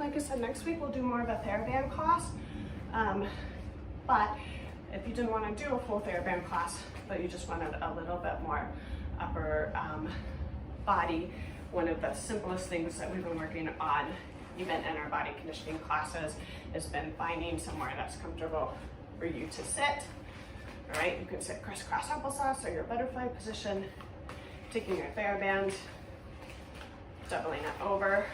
like I said, next week we'll do more of a TheraBand class. But if you didn't want to do a full TheraBand class, but you just wanted a little bit more upper body, one of the simplest things that we've been working on, even in our body conditioning classes, has been finding somewhere that's comfortable for you to sit. All right, you can sit crisscross applesauce or your butterfly position, taking your TheraBand, doubling it over,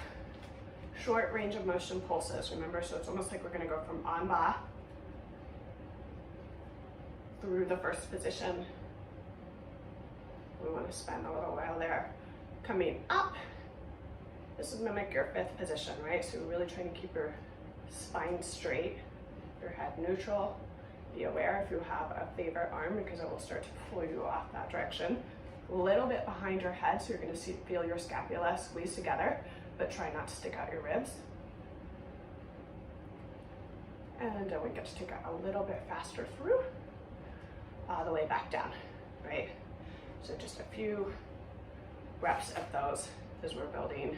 short range of motion pulses, remember, so it's almost like we're gonna go from en bas through the first position. We wanna spend a little while there. Coming up, this would mimic your fifth position, right? So we're really trying to keep your spine straight, your head neutral. Be aware if you have a favorite arm, because it will start to pull you off that direction. A little bit behind your head, so you're gonna feel your scapula squeeze together, but try not to stick out your ribs. And then we get to take it a little bit faster through, all the way back down, right? So just a few reps of those as we're building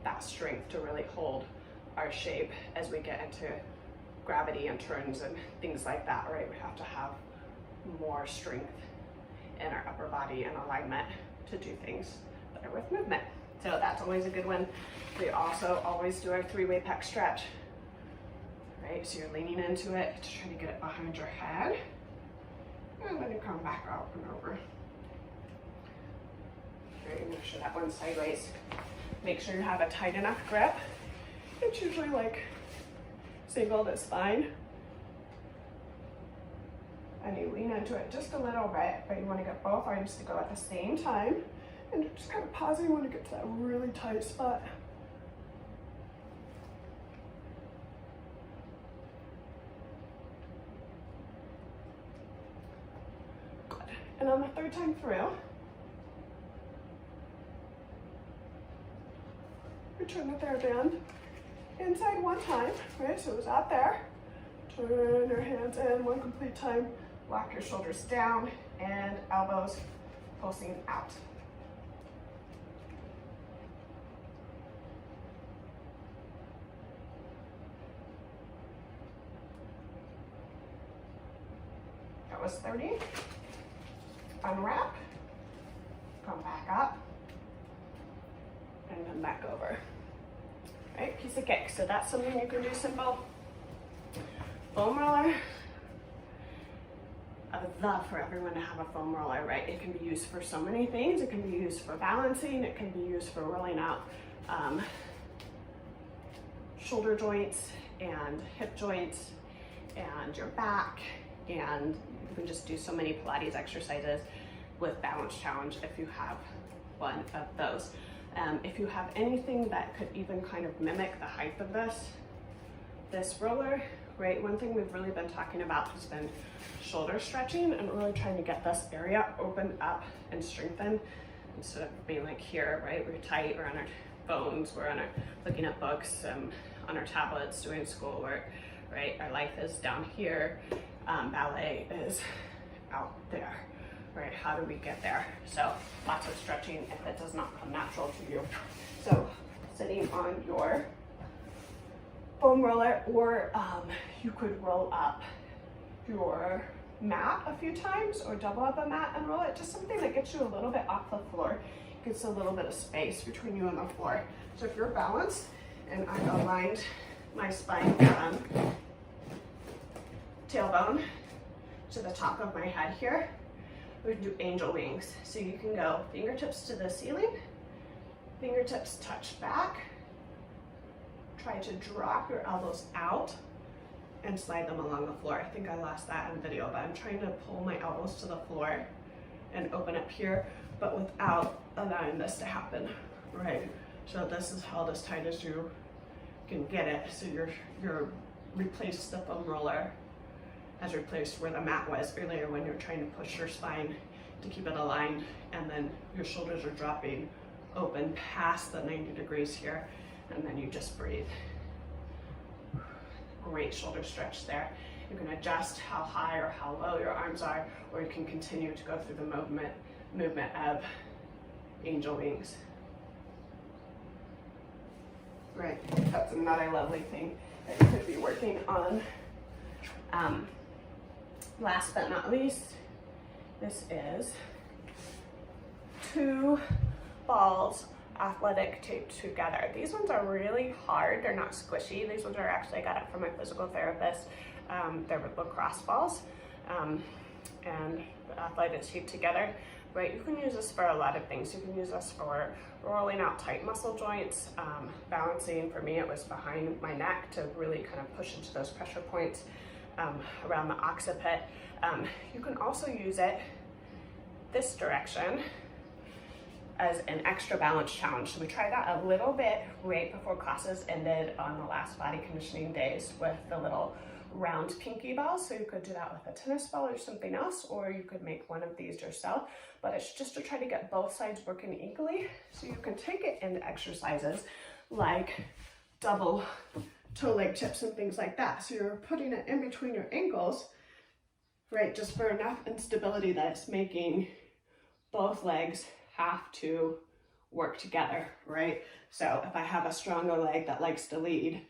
that strength to really hold our shape as we get into gravity and turns and things like that, right? We have to have more strength in our upper body and alignment to do things that are with movement. So that's always a good one. We also always do our three-way pec stretch, right? So you're leaning into it to try to get it behind your head, and then you come back out and over. Right, I'm gonna show that one sideways. Make sure you have a tight enough grip. It's usually like single the spine. And you lean into it just a little bit, but you want to get both arms to go at the same time. And you're just kind of pausing when you get to that really tight spot. Good. And on the third time through, return the TheraBand inside one time, right? So it was out there. Turn your hands in one complete time. Lock your shoulders down and elbows pulsing out. That was 30. Unwrap. Come back up. And come back over. Right, piece of cake. So that's something you can do simple. Foam roller. I would love for everyone to have a foam roller, right? It can be used for so many things. It can be used for balancing. It can be used for rolling out shoulder joints and hip joints and your back. And you can just do so many Pilates exercises with balance challenge if you have one of those. If you have anything that could even kind of mimic the height of this roller, right? One thing we've really been talking about has been shoulder stretching and really trying to get this area opened up and strengthened instead of being like here, right? We're tight, we're on our phones, we're on our looking at books, on our tablets, doing schoolwork, right? Our life is down here. Ballet is out there. Right, how do we get there? So lots of stretching if it does not come natural to you. So sitting on your foam roller, or you could roll up your mat a few times or double up a mat and roll it. Just something that gets you a little bit off the floor, gets a little bit of space between you and the floor. So if you're balanced and I aligned my spine from tailbone to the top of my head here, we do angel wings. So you can go fingertips to the ceiling, fingertips touch back, try to drop your elbows out and slide them along the floor. I think I lost that in video, but I'm trying to pull my elbows to the floor and open up here, but without allowing this to happen, right? So this is held as tight as you can get it. So you're replaced the foam roller has replaced where the mat was earlier when you're trying to push your spine to keep it aligned, and then your shoulders are dropping open past the 90 degrees here, and then you just breathe. Great shoulder stretch there. You can adjust how high or how low your arms are, or you can continue to go through the movement of angel wings. right? That's another lovely thing that you could be working on. Last but not least, this is 2 balls athletic taped together. These ones are really hard. They're not squishy. These ones are actually, I got it from my physical therapist. They're lacrosse balls, and the athletic taped together, right? You can use this for a lot of things. You can use this for rolling out tight muscle joints, balancing. For me, it was behind my neck to really kind of push into those pressure points around the occiput. You can also use it this direction as an extra balance challenge. So we tried that a little bit right before classes ended on the last body conditioning days with the little round pinky balls. So you could do that with a tennis ball or something else, or you could make one of these yourself, but it's just to try to get both sides working equally. So you can take it into exercises like double toe leg tips and things like that. So you're putting it in between your ankles, right? Just for enough instability that it's making both legs have to work together, right? So if I have a stronger leg that likes to lead,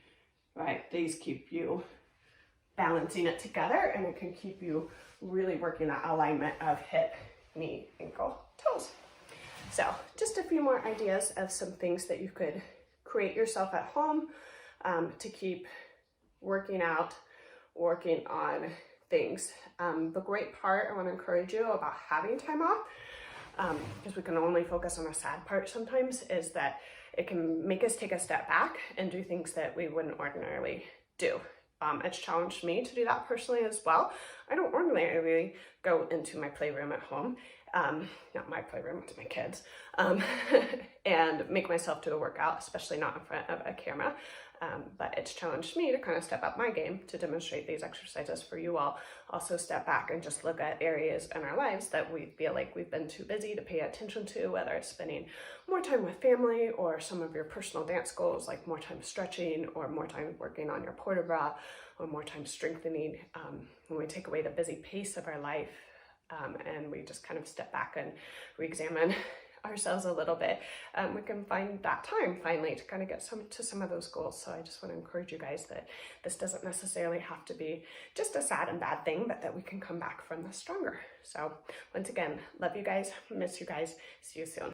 right, these keep you balancing it together, and it can keep you really working that alignment of hip, knee, ankle, toes. So just a few more ideas of some things that you could create yourself at home to keep working out, working on things. The great part I want to encourage you about having time off, because we can only focus on the sad part sometimes, is that it can make us take a step back and do things that we wouldn't ordinarily do. It's challenged me to do that personally as well. I don't ordinarily go into my playroom at home, not my playroom, it's my kids, and make myself do a workout, especially not in front of a camera. But it's challenged me to kind of step up my game to demonstrate these exercises for you all. Also step back and just look at areas in our lives that we feel like we've been too busy to pay attention to, whether it's spending more time with family or some of your personal dance goals, like more time stretching or more time working on your port de bras or more time strengthening. When we take away the busy pace of our life and we just kind of step back and re-examine ourselves a little bit, we can find that time finally to kind of get some of those goals. So I just want to encourage you guys that this doesn't necessarily have to be just a sad and bad thing, but that we can come back from this stronger. So once again, love you guys, miss you guys, see you soon.